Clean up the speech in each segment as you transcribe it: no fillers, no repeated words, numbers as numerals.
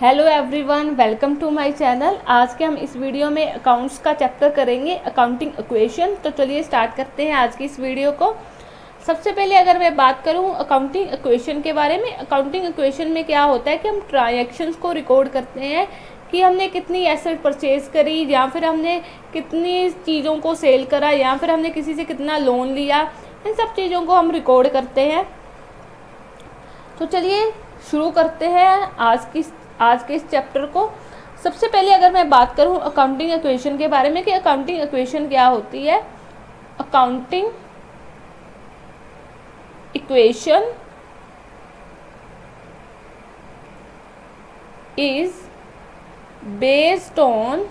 Hello everyone, welcome to my channel. आज के हम इस वीडियो में अकाउंट्स का चैप्टर करेंगे, अकाउंटिंग इक्वेशन। तो चलिए स्टार्ट करते हैं आज की इस वीडियो को। सबसे पहले अगर मैं बात करूं अकाउंटिंग इक्वेशन के बारे में, अकाउंटिंग इक्वेशन में क्या होता है कि हम ट्रांजैक्शंस को रिकॉर्ड करते हैं कि हमने कितनी एसेट परचेज करी, या फिर हमने कितनी चीज़ों को सेल करा, या फिर हमने किसी से कितना लोन लिया। इन सब चीज़ों को हम रिकॉर्ड करते हैं। तो चलिए शुरू करते हैं आज के इस चैप्टर को। सबसे पहले अगर मैं बात करूं अकाउंटिंग इक्वेशन के बारे में कि अकाउंटिंग इक्वेशन क्या होती है। Accounting equation is based on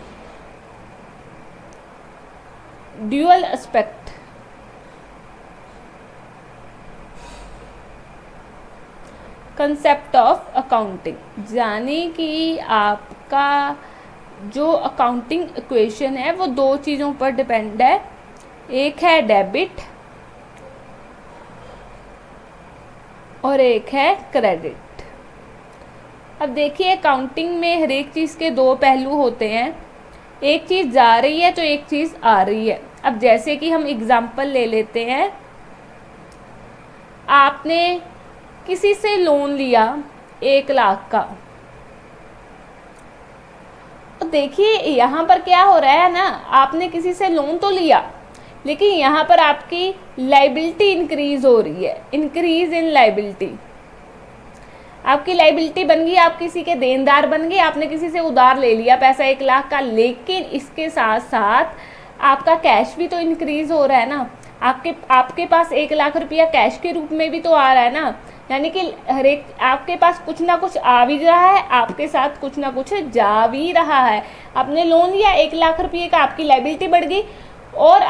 dual aspect concept of accounting, यानी कि आपका जो अकाउंटिंग इक्वेशन है वो दो चीज़ों पर डिपेंड है। एक है डेबिट और एक है क्रेडिट। अब देखिए अकाउंटिंग में हर एक चीज़ के दो पहलू होते हैं। एक चीज़ जा रही है तो एक चीज़ आ रही है। अब जैसे कि हम एग्जाम्पल ले लेते हैं, आपने किसी से लोन लिया 1 लाख का। तो देखिए यहाँ पर क्या हो रहा है ना, आपने किसी से लोन तो लिया, लेकिन यहाँ पर आपकी लाइबिलिटी इंक्रीज हो रही है, इंक्रीज इन लाइबिलिटी। आपकी लाइबिलिटी बन गई, आप किसी के देनदार बन गए, आपने किसी से उधार ले लिया पैसा 1 लाख का, लेकिन इसके साथ साथ आपका कैश भी तो इंक्रीज हो रहा है ना। आपके पास 1 लाख रुपया कैश के रूप में भी तो आ रहा है ना, यानी कि हर एक आपके पास कुछ ना कुछ आ भी रहा है, आपके साथ कुछ ना कुछ जा भी रहा है। आपने लोन लिया 1 लाख रुपये का, आपकी लाइबिलिटी बढ़ गई और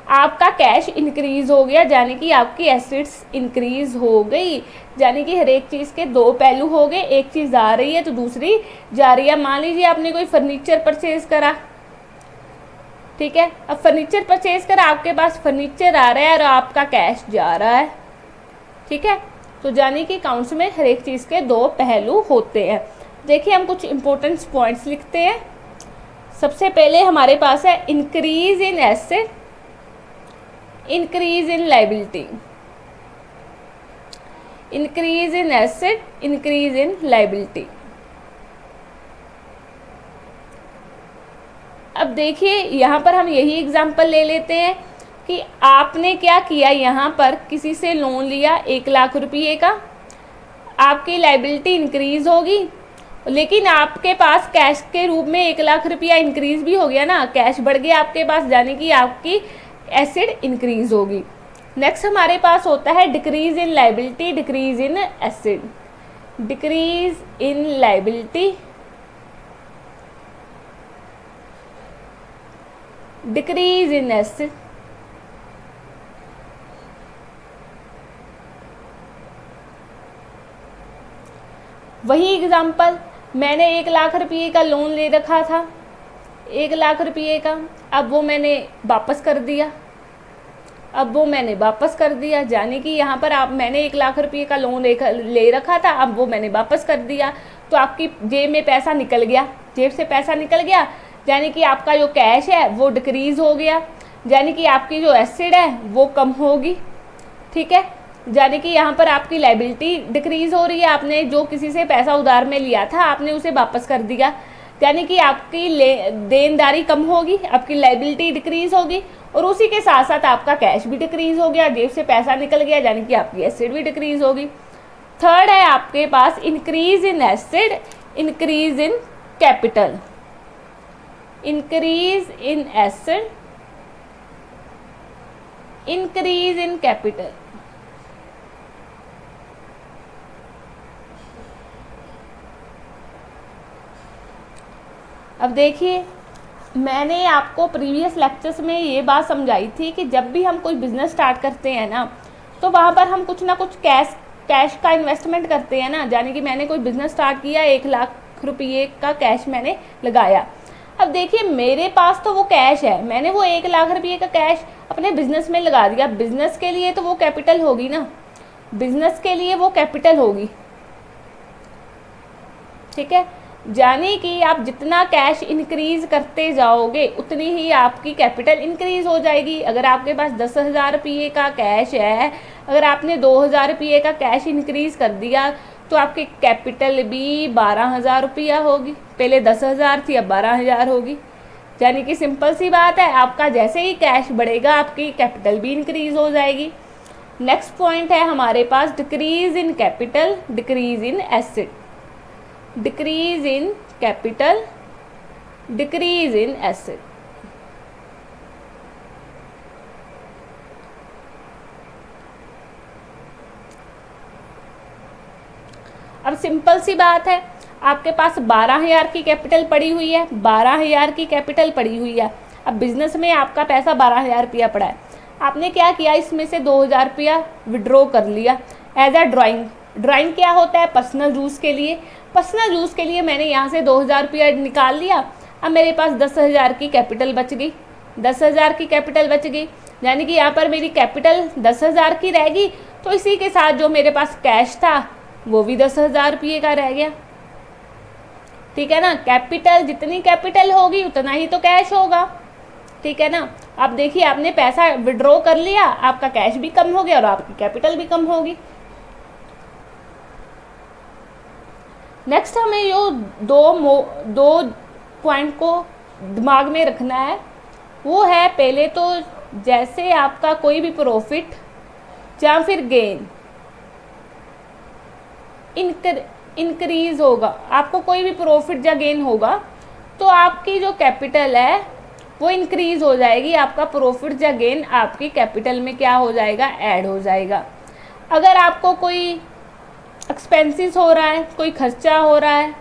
आपका कैश इंक्रीज हो गया, यानी कि आपकी एसेट्स इंक्रीज हो गई। यानी कि हर एक चीज़ के दो पहलू हो गए, एक चीज़ आ रही है तो दूसरी जा रही है। मान लीजिए आपने कोई फर्नीचर परचेज करा, ठीक है। अब फर्नीचर परचेज कर आपके पास फर्नीचर आ रहा है और आपका कैश जा रहा है, ठीक है। तो जाने की अकाउंट्स में हर एक चीज़ के दो पहलू होते हैं। देखिए हम कुछ इंपॉर्टेंट पॉइंट्स लिखते हैं। सबसे पहले हमारे पास है increase in asset, increase in liability. Increase in asset, increase in liability. अब देखिए यहाँ पर हम यही एग्जाम्पल ले लेते हैं कि आपने क्या किया, यहाँ पर किसी से लोन लिया 1 लाख रुपये का, आपकी लाइबिलिटी इंक्रीज होगी, लेकिन आपके पास कैश के रूप में 1 लाख रुपया इंक्रीज भी हो गया ना, कैश बढ़ गया आपके पास, यानी कि आपकी एसेट इंक्रीज होगी। नेक्स्ट हमारे पास होता है decrease in liability, decrease in asset. Decrease in liability, decrease in asset. वही एग्जाम्पल, मैंने 1 लाख रुपये का लोन ले रखा था, 1 लाख रुपये का, अब वो मैंने वापस कर दिया। यानी कि यहाँ पर मैंने 1 लाख रुपये का लोन ले रखा था, अब वो मैंने वापस कर दिया। तो आपकी जेब में पैसा निकल गया, जेब से पैसा निकल गया, यानी कि आपका जो कैश है वो डिक्रीज हो गया, यानी कि आपकी जो एसेट है वो कम होगी, ठीक है। यानी कि यहाँ पर आपकी लाइबिलिटी डिक्रीज हो रही है, आपने जो किसी से पैसा उधार में लिया था आपने उसे वापस कर दिया, यानी कि आपकी देनदारी कम होगी, आपकी लाइबिलिटी डिक्रीज होगी, और उसी के साथ साथ आपका कैश भी डिक्रीज हो गया, जेब से पैसा निकल गया, यानी कि आपकी एसेट भी डिक्रीज होगी। थर्ड है आपके पास increase in asset, increase in capital. Increase in asset, increase in capital. अब देखिए मैंने आपको प्रीवियस लेक्चर्स में ये बात समझाई थी कि जब भी हम कोई बिजनेस स्टार्ट करते हैं ना, तो वहाँ पर हम कुछ ना कुछ कैश का इन्वेस्टमेंट करते हैं ना। यानी कि मैंने कोई बिजनेस स्टार्ट किया, 1 लाख रुपये का कैश मैंने लगाया। अब देखिए मेरे पास तो वो कैश है, मैंने वो 1 लाख रुपये का कैश अपने बिजनेस में लगा दिया। बिजनेस के लिए तो वो कैपिटल होगी ना, बिजनेस के लिए वो कैपिटल होगी, ठीक है, यानी कि आप जितना कैश इंक्रीज करते जाओगे उतनी ही आपकी कैपिटल इंक्रीज हो जाएगी। अगर आपके पास 10,000 रुपये का कैश है, अगर आपने 2,000 रुपये का कैश इंक्रीज कर दिया तो आपकी कैपिटल भी 12,000 रुपया होगी। पहले 10,000 थी, अब 12,000 होगी। यानी कि सिंपल सी बात है, आपका जैसे ही कैश बढ़ेगा आपकी कैपिटल भी इंक्रीज हो जाएगी। नेक्स्ट पॉइंट है हमारे पास decrease in capital, decrease in asset. Decrease in capital, decrease in asset. अब सिंपल सी बात है, आपके पास 12,000 की कैपिटल पड़ी हुई है, 12,000 की कैपिटल पड़ी हुई है। अब बिजनेस में आपका पैसा 12,000 रुपया पड़ा है, आपने क्या किया, इसमें से 2,000 रुपया विड्रॉ कर लिया एज अ ड्राइंग। ड्राइंग क्या होता है, पर्सनल यूज़ के लिए। पर्सनल यूज़ के लिए मैंने यहाँ से 2,000 रुपया निकाल लिया। अब मेरे पास 10,000 की कैपिटल बच गई, 10,000 की कैपिटल बच गई, यानी कि यहाँ पर मेरी कैपिटल 10,000 की रहेगी। तो इसी के साथ जो मेरे पास कैश था वो भी 10,000 रुपये का रह गया। ठीक है ना, कैपिटल जितनी कैपिटल होगी उतना ही तो कैश होगा। ठीक है ना, अब देखिए आपने पैसा विड्रॉ कर लिया, आपका कैश भी कम हो गया और आपकी कैपिटल भी कम होगी। नेक्स्ट हमें यो दो पॉइंट को दिमाग में रखना है। वो है, पहले तो जैसे आपका कोई भी प्रॉफिट या फिर गेन इंक्रीज होगा, आपको कोई भी प्रॉफिट या गेन होगा तो आपकी जो कैपिटल है वो इंक्रीज हो जाएगी। आपका प्रॉफिट या गेन आपकी कैपिटल में क्या हो जाएगा, ऐड हो जाएगा। अगर आपको कोई एक्सपेंसेस हो रहा है, कोई खर्चा हो रहा है,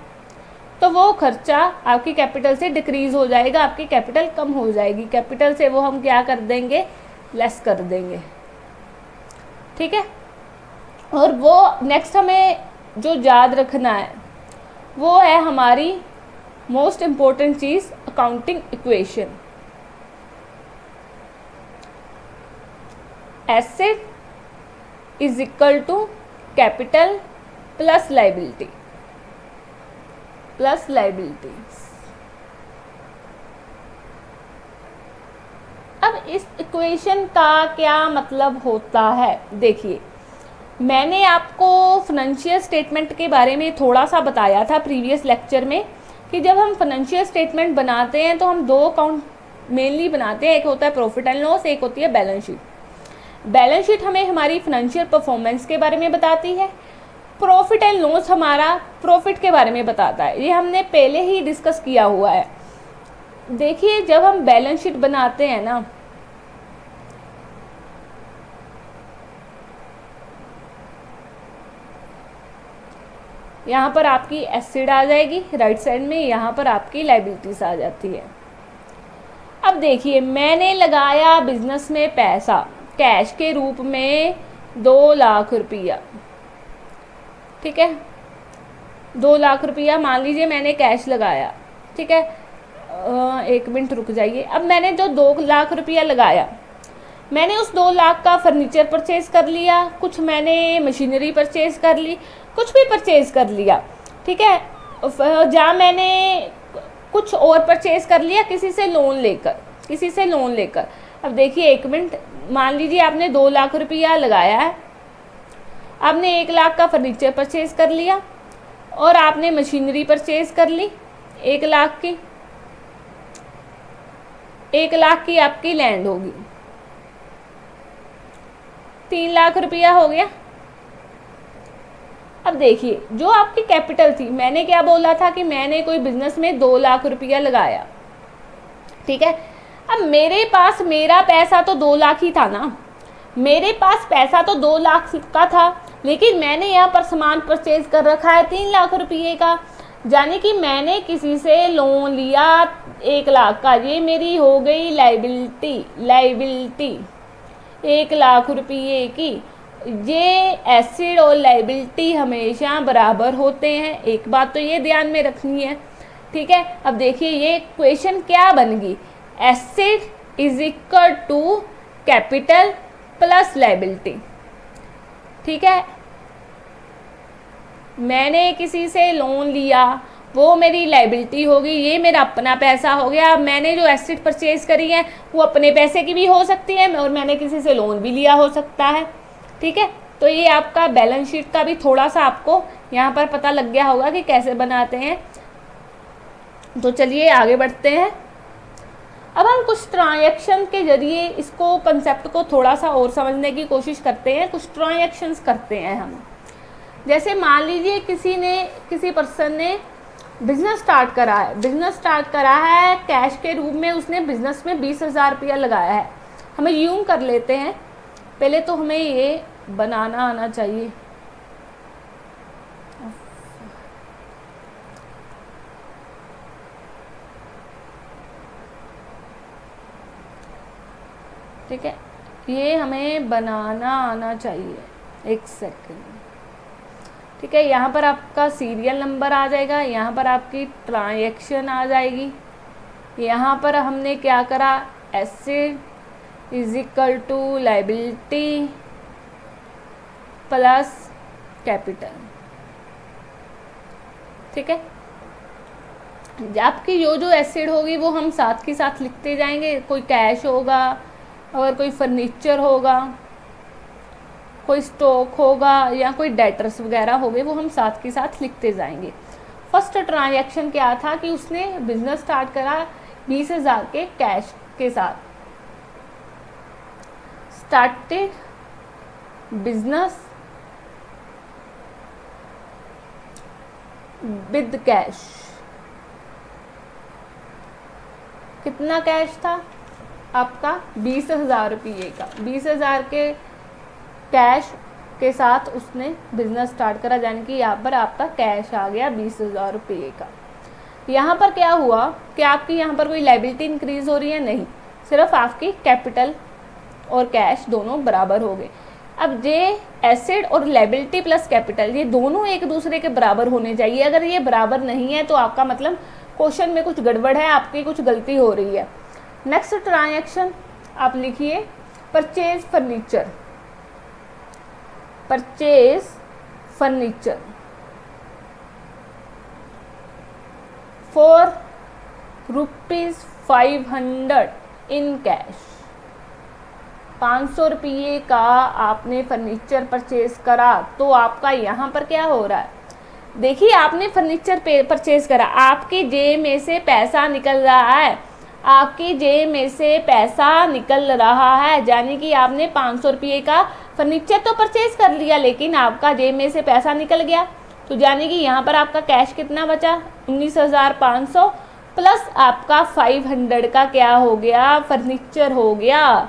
तो वो खर्चा आपकी कैपिटल से डिक्रीज हो जाएगा, आपकी कैपिटल कम हो जाएगी। कैपिटल से वो हम क्या कर देंगे, लेस कर देंगे। ठीक है, और वो नेक्स्ट हमें जो याद रखना है वो है हमारी मोस्ट इम्पोर्टेंट चीज़, accounting equation. Asset is equal to capital plus liability, plus liability. अब इस इक्वेशन का क्या मतलब होता है, देखिए मैंने आपको फाइनेंशियल स्टेटमेंट के बारे में थोड़ा सा बताया था प्रीवियस लेक्चर में कि जब हम फाइनेंशियल स्टेटमेंट बनाते हैं तो हम दो अकाउंट मेनली बनाते हैं, एक होता है प्रॉफिट एंड लॉस, एक होती है बैलेंस शीट। बैलेंस शीट हमें हमारी फाइनेंशियल परफॉर्मेंस के बारे में बताती है, प्रॉफिट एंड लॉस हमारा प्रॉफिट के बारे में बताता है। ये हमने पहले ही डिस्कस किया हुआ है। देखिए जब हम बैलेंस शीट बनाते हैं ना, यहाँ पर आपकी एसेट आ जाएगी राइट साइड में, यहाँ पर आपकी लायबिलिटीज आ जाती है। अब देखिए मैंने लगाया बिजनेस में पैसा कैश के रूप में 2 लाख रुपया। ठीक है, 2 लाख रुपया मान लीजिए मैंने कैश लगाया। ठीक है, 1 मिनट रुक जाइए। अब मैंने जो 2 लाख रुपया लगाया, मैंने उस 2 लाख का फर्नीचर परचेज कर लिया, कुछ मैंने मशीनरी परचेज कर ली, कुछ भी परचेज कर लिया। ठीक है, जहाँ मैंने कुछ और परचेज कर लिया किसी से लोन लेकर, किसी से लोन लेकर। अब देखिए 1 मिनट, मान लीजिए आपने 2 लाख रुपया लगाया है, आपने 1 लाख का फर्नीचर परचेज कर लिया और आपने मशीनरी परचेज कर ली 1 लाख की। 1 लाख की आपकी लैंड होगी, 3 लाख रुपया हो गया। अब देखिए जो आपकी कैपिटल थी, मैंने क्या बोला था कि मैंने कोई बिजनेस में 2 लाख रुपया लगाया। ठीक है, अब मेरे पास मेरा पैसा तो 2 लाख ही था ना, मेरे पास पैसा तो 2 लाख का था, लेकिन मैंने यहाँ पर सामान परचेज कर रखा है 3 लाख रुपये का, यानी कि मैंने किसी से लोन लिया 1 लाख का। ये मेरी हो गई लायबिलिटी, लायबिलिटी 1 लाख रुपये की। ये एसेट और लायबिलिटी हमेशा बराबर होते हैं, एक बात तो ये ध्यान में रखनी है। ठीक है, अब देखिए ये इक्वेशन क्या बन गई, asset is equal to capital plus liability. ठीक है, मैंने किसी से लोन लिया, वो मेरी लाइबिलिटी होगी, ये मेरा अपना पैसा हो गया। मैंने जो एसेट परचेज करी है वो अपने पैसे की भी हो सकती है और मैंने किसी से लोन भी लिया हो सकता है। ठीक है, तो ये आपका बैलेंस शीट का भी थोड़ा सा आपको यहाँ पर पता लग गया होगा कि कैसे बनाते हैं। तो चलिए आगे बढ़ते हैं। अब हम कुछ ट्रांजैक्शन के जरिए इसको कंसेप्ट को थोड़ा सा और समझने की कोशिश करते हैं। कुछ ट्रांजैक्शंस करते हैं हम। जैसे मान लीजिए किसी पर्सन ने बिजनेस स्टार्ट करा है, कैश के रूप में उसने बिजनेस में 20,000 रुपया लगाया है। हमें यूं कर लेते हैं, पहले तो हमें ये बनाना आना चाहिए। ठीक है, ये हमें बनाना आना चाहिए। एक सेकंड। ठीक है, यहाँ पर आपका सीरियल नंबर आ जाएगा, यहाँ पर आपकी ट्रांजैक्शन आ जाएगी। यहाँ पर हमने क्या करा, asset is equal to liability plus capital. ठीक है, आपकी जो एसेट होगी वो हम साथ के साथ लिखते जाएंगे। कोई कैश होगा, अगर कोई फर्नीचर होगा, कोई स्टॉक होगा या कोई डेटर्स वगैरह हो गए, वो हम साथ के साथ लिखते जाएंगे। फर्स्ट ट्रांजैक्शन क्या था कि उसने बिजनेस स्टार्ट करा 20,000 के कैश के साथ। Started business with cash. कितना कैश था आपका, 20,000 रुपये का। 20,000 के कैश के साथ उसने बिजनेस स्टार्ट करा, यानी कि यहाँ पर आपका कैश आ गया 20,000 रुपये का। यहाँ पर क्या हुआ कि आपकी यहाँ पर कोई लाइबिलिटी इंक्रीज हो रही है, नहीं, सिर्फ आपकी कैपिटल और कैश दोनों बराबर हो गए। अब ये एसेट और लाइबिलिटी प्लस कैपिटल ये दोनों एक दूसरे के बराबर होने चाहिए। अगर ये बराबर नहीं है तो आपका मतलब क्वेश्चन में कुछ गड़बड़ है, आपकी कुछ गलती हो रही है। नेक्स्ट ट्रांजैक्शन आप लिखिए, purchase furniture. Purchase furniture for ₹500 in cash. 500 रुपये का आपने फर्नीचर परचेज करा, तो आपका यहाँ पर क्या हो रहा है, देखिए आपने फर्नीचर परचेज करा, आपकी जेब में से पैसा निकल रहा है, आपकी जेब में से पैसा निकल रहा है, यानी कि आपने 500 रुपये का फर्नीचर तो परचेज कर लिया, लेकिन आपका जेब में से पैसा निकल गया। तो यानी कि यहाँ पर आपका कैश कितना बचा, 19,500 प्लस आपका 500 का क्या हो गया, फर्नीचर हो गया।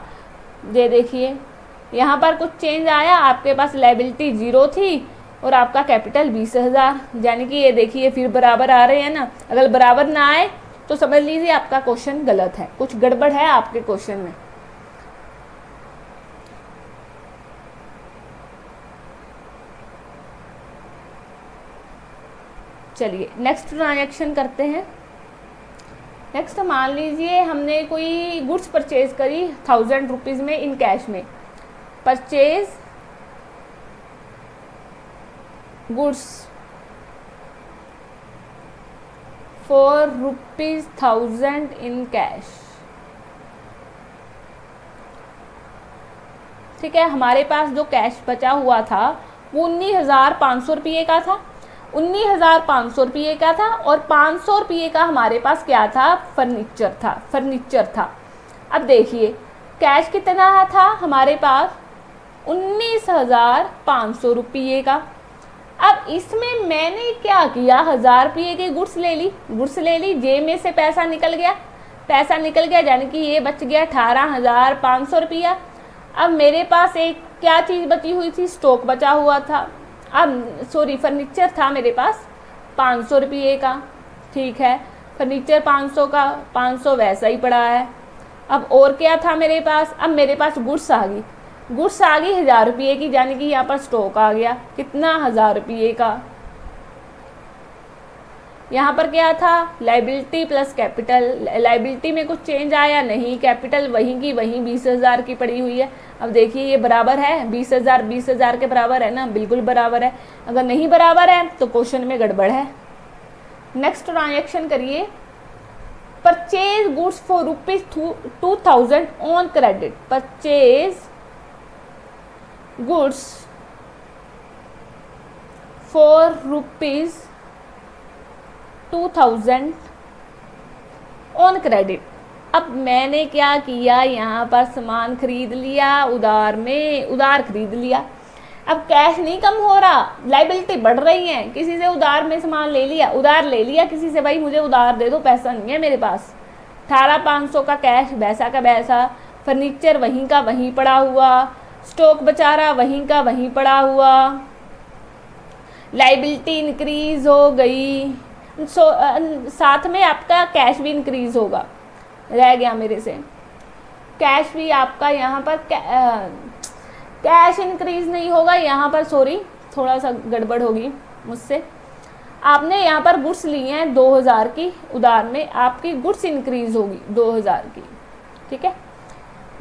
ये देखिए यहाँ पर कुछ चेंज आया, आपके पास लायबिलिटी 0 थी और आपका कैपिटल 20,000, यानी कि ये देखिए फिर बराबर आ रहे हैं ना। अगर बराबर ना आए तो समझ लीजिए आपका क्वेश्चन गलत है, कुछ गड़बड़ है आपके क्वेश्चन में। चलिए नेक्स्ट ट्रांजैक्शन करते हैं। नेक्स्ट मान लीजिए हमने कोई गुड्स परचेज करी 1000 रुपीज़ में इन कैश में। Purchase goods for ₹1000 in cash. ठीक है, हमारे पास जो कैश बचा हुआ था वो 19,500 रुपये का था, 19,500 रुपये का था और 500 रुपये का हमारे पास क्या था, फर्नीचर था। अब देखिए कैश कितना था हमारे पास, 19,500 रुपये का। अब इसमें मैंने क्या किया, 1000 रुपये की गुड्स ले ली, जेब में से पैसा निकल गया, यानी कि ये बच गया 18,500 रुपया। अब मेरे पास एक क्या चीज़ बची हुई थी, स्टॉक बचा हुआ था, अब सॉरी फर्नीचर था मेरे पास 500 रुपये का। ठीक है, फर्नीचर 500 का, 500 वैसा ही पड़ा है। अब और क्या था मेरे पास, अब मेरे पास गुड्स आ गई 1000 रुपये की, यानी कि यहाँ पर स्टॉक आ गया कितना, 1000 रुपये का। यहाँ पर क्या था, लाइबिलिटी प्लस कैपिटल। लाइबिलिटी में कुछ चेंज आया नहीं, कैपिटल वहीं की वहीं 20,000 की पड़ी हुई है। अब देखिए ये बराबर है 20,000 20,000 के बराबर है ना, बिल्कुल बराबर है। अगर नहीं बराबर है तो क्वेश्चन में गड़बड़ है। नेक्स्ट ट्रांजैक्शन करिए, purchase goods for ₹2,000 on credit. Purchase goods for ₹2,000 on credit. अब मैंने क्या किया, यहाँ पर सामान खरीद लिया उधार में, उधार खरीद लिया। अब कैश नहीं कम हो रहा, लाइबिलिटी बढ़ रही है। किसी से उधार में सामान ले लिया, उधार ले लिया किसी से, भाई मुझे उधार दे दो, पैसा नहीं है मेरे पास। 18,500 का कैश वैसा का वैसा, फर्नीचर वहीं का वहीं पड़ा हुआ, स्टॉक बेचारा वहीं का वहीं पड़ा हुआ, लाइबिलिटी इंक्रीज हो गई। साथ में आपका कैश भी इंक्रीज होगा, रह गया मेरे से कैश भी आपका। यहाँ पर कैश इंक्रीज नहीं होगा यहाँ पर, सॉरी थोड़ा सा गड़बड़ होगी मुझसे। आपने यहाँ पर गुड्स लिए हैं 2,000 की उधार में, आपकी गुड्स इंक्रीज होगी 2,000 की, ठीक है,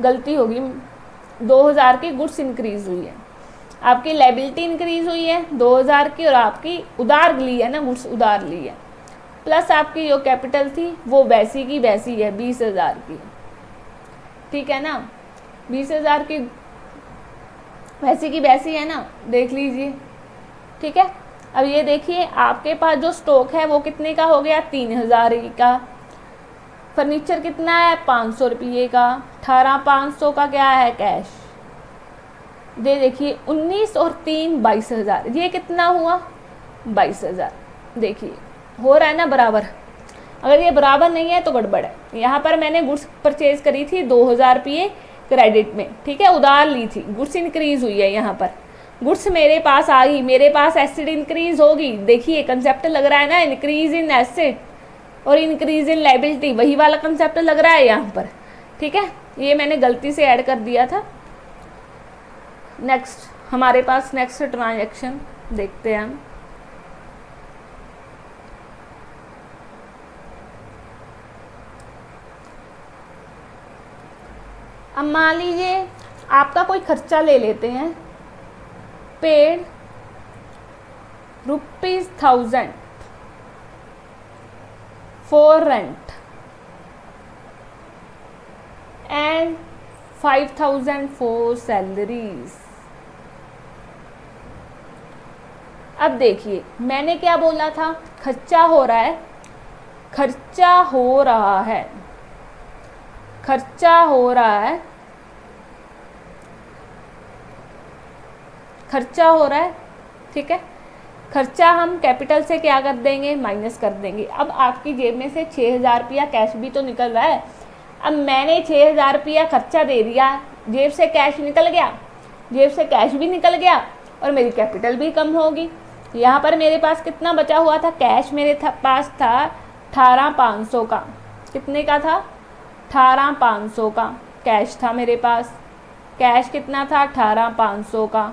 गलती होगी। 2,000 की गुड्स इंक्रीज हुई है, आपकी लाइबिलिटी इंक्रीज हुई है 2,000 की, और आपकी उधार ली है ना, गुड्स उधार ली है, प्लस आपकी जो कैपिटल थी वो वैसी की वैसी है 20,000 की, ठीक है ना। 20,000 की वैसी की वैसी है ना, देख लीजिए, ठीक है। अब ये देखिए आपके पास जो स्टॉक है वो कितने का हो गया, 3,000 का। फर्नीचर कितना है, 500 रुपये का। 18,500 का क्या है कैश, दे देखिए 19 और 3 22,000, ये कितना हुआ 22,000। देखिए हो रहा है ना बराबर। अगर ये बराबर नहीं है तो गड़बड़ है। यहाँ पर मैंने गुड्स परचेज करी थी 2,000 रुपये क्रेडिट में, ठीक है, उधार ली थी, गुड्स इंक्रीज हुई है। यहाँ पर गुड्स मेरे पास आ गई, मेरे पास एसेट इंक्रीज होगी। देखिए कंसेप्ट लग रहा है ना, इंक्रीज इन एसेट और इंक्रीज इन लाइबिलिटी, वही वाला कंसेप्ट लग रहा है यहाँ पर, ठीक है। ये मैंने गलती से ऐड कर दिया था। नेक्स्ट हमारे पास नेक्स्ट ट्रांजैक्शन देखते हैं हम। अब मान लीजिए आपका कोई खर्चा ले लेते हैं, paid ₹1,000 for rent and 5,000 for salaries. अब देखिए मैंने क्या बोला था, खर्चा हो रहा है, खर्चा हो रहा है, खर्चा हो रहा है, खर्चा हो रहा है, ठीक है। खर्चा हम कैपिटल से क्या कर देंगे, माइनस कर देंगे। अब आपकी जेब में से 6,000 रुपया कैश भी तो निकल रहा है। अब मैंने 6,000 रुपया खर्चा दे दिया, जेब से कैश निकल गया, जेब से कैश भी निकल गया और मेरी कैपिटल भी कम होगी। यहाँ पर मेरे पास कितना बचा हुआ था कैश, मेरे पास था 18,500 का। कितने का था, 18,500 का कैश था मेरे पास। कैश कितना था, 18,500 का।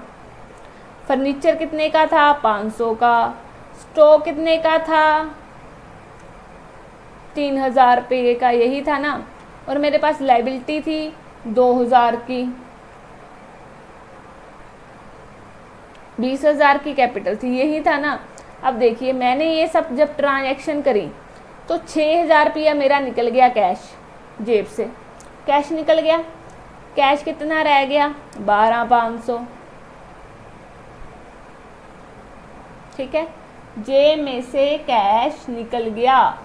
फर्नीचर कितने का था, 500 का। स्टॉक कितने का था, 3,000 रुपये का, यही था ना। और मेरे पास लाइबिलिटी थी 2,000 की, 20,000 की कैपिटल थी, यही था ना। अब देखिए मैंने ये सब जब ट्रांजैक्शन करी तो 6,000 रुपया मेरा निकल गया कैश, जेब से कैश निकल गया। कैश कितना रह गया, 12,500, ठीक है। जेब में से कैश निकल गया,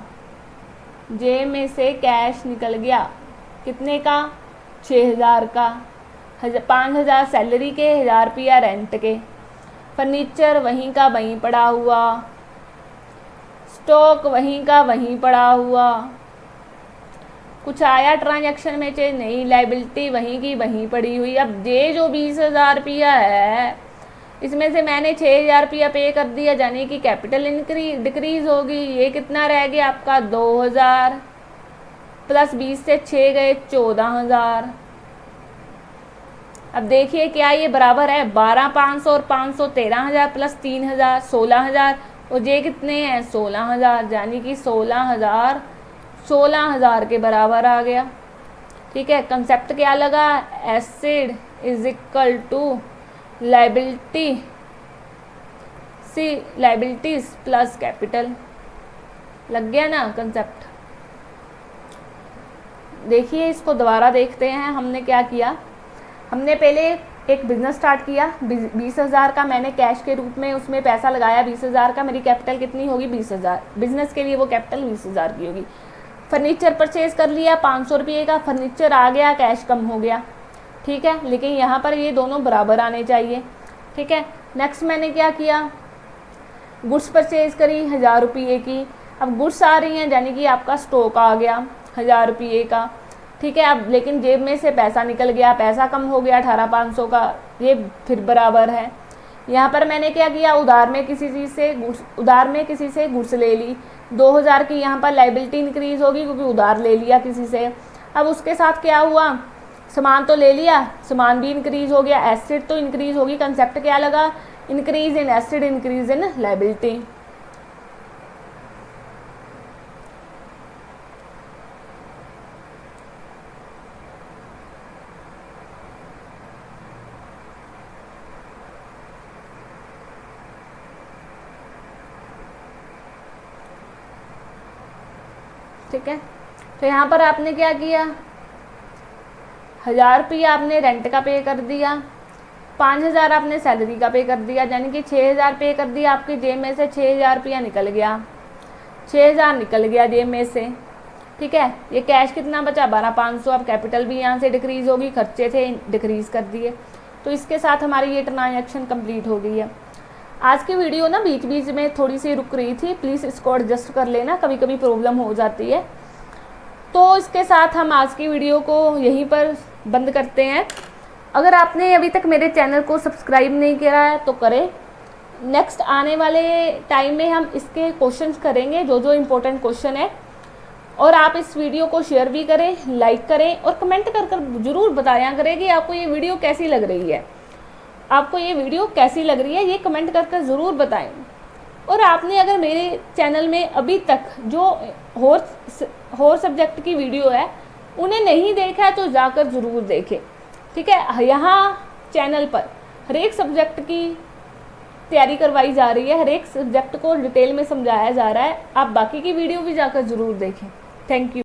जेब में से कैश निकल गया, कितने का, 6,000 का। 5,000 सैलरी के, 1,000 रुपया रेंट के। फर्नीचर वहीं का वहीं पड़ा हुआ, स्टॉक वहीं का वहीं पड़ा हुआ। कुछ आया ट्रांजैक्शन में चाहिए नहीं, लाइबिलिटी वहीं की वहीं पड़ी हुई। अब ये जो 20,000 रुपया है इसमें से मैंने 6,000 रुपया पे कर दिया, यानी कि कैपिटल डिक्रीज होगी। ये कितना रह गया आपका, 2,000 प्लस 20 से 6 गए 14,000। अब देखिए क्या ये बराबर है, 12,500 और 500 13,000 प्लस 3,000 16,000, और ये कितने हैं 16,000, यानी कि 16,000 के बराबर आ गया, ठीक है। कंसेप्ट क्या लगा, asset is equal to liability see liabilities plus capital. लग गया ना कंसेप्ट। देखिए इसको दोबारा देखते हैं। हमने क्या किया, हमने पहले एक बिज़नेस स्टार्ट किया, 20,000 का मैंने कैश के रूप में उसमें पैसा लगाया, 20,000 का। मेरी कैपिटल कितनी होगी, 20,000। बिजनेस के लिए वो कैपिटल 20,000 की होगी। फर्नीचर परचेज़ कर लिया 500 रुपये का, फर्नीचर आ गया, कैश कम हो गया, ठीक है। लेकिन यहाँ पर ये दोनों बराबर आने चाहिए, ठीक है। नेक्स्ट मैंने क्या किया, गुड्स परचेज़ करी 1,000 रुपये की। अब गुड्स आ रही हैं यानी कि आपका स्टॉक आ गया 1,000 रुपये का, ठीक है। अब लेकिन जेब में से पैसा निकल गया, पैसा कम हो गया 18,500 का, ये फिर बराबर है। यहाँ पर मैंने क्या किया, उधार में किसी से गुड्स ले ली, 2,000 की यहाँ पर लाइबिलिटी इंक्रीज होगी क्योंकि उधार ले लिया किसी से। अब उसके साथ क्या हुआ, सामान तो ले लिया, सामान भी इंक्रीज हो गया, एसेट तो इंक्रीज होगी। कंसेप्ट क्या लगा, increase in asset increase in liability. ठीक है, तो यहाँ पर आपने क्या किया, 1,000 रुपये आपने रेंट का पे कर दिया, 5,000 आपने सैलरी का पे कर दिया, यानी कि 6,000 पे कर दिया। आपकी जेब में से 6,000 रुपया निकल गया, 6,000 निकल गया जेब में से, ठीक है। ये कैश कितना बचा, 12,500। अब कैपिटल भी यहाँ से डिक्रीज़ होगी, खर्चे थे डिक्रीज़ कर दिए। तो इसके साथ हमारी ये ट्रांजैक्शन कंप्लीट हो गई है। आज की वीडियो ना बीच बीच में थोड़ी सी रुक रही थी, प्लीज़ इसको एडजस्ट कर लेना, कभी कभी प्रॉब्लम हो जाती है। तो इसके साथ हम आज की वीडियो को यहीं पर बंद करते हैं। अगर आपने अभी तक मेरे चैनल को सब्सक्राइब नहीं किया है तो करें। नेक्स्ट आने वाले टाइम में हम इसके क्वेश्चंस करेंगे, जो जो इम्पोर्टेंट क्वेश्चन है। और आप इस वीडियो को शेयर भी करें, लाइक करें और कमेंट कर ज़रूर बताया करें कि आपको ये वीडियो कैसी लग रही है। आपको ये वीडियो कैसी लग रही है ये कमेंट करके ज़रूर बताएं। और आपने अगर मेरे चैनल में अभी तक जो और सब्जेक्ट की वीडियो है उन्हें नहीं देखा है तो जाकर ज़रूर देखें, ठीक है। यहाँ चैनल पर हर एक सब्जेक्ट की तैयारी करवाई जा रही है, हर एक सब्जेक्ट को डिटेल में समझाया जा रहा है। आप बाकी की वीडियो भी जाकर ज़रूर देखें। Thank you.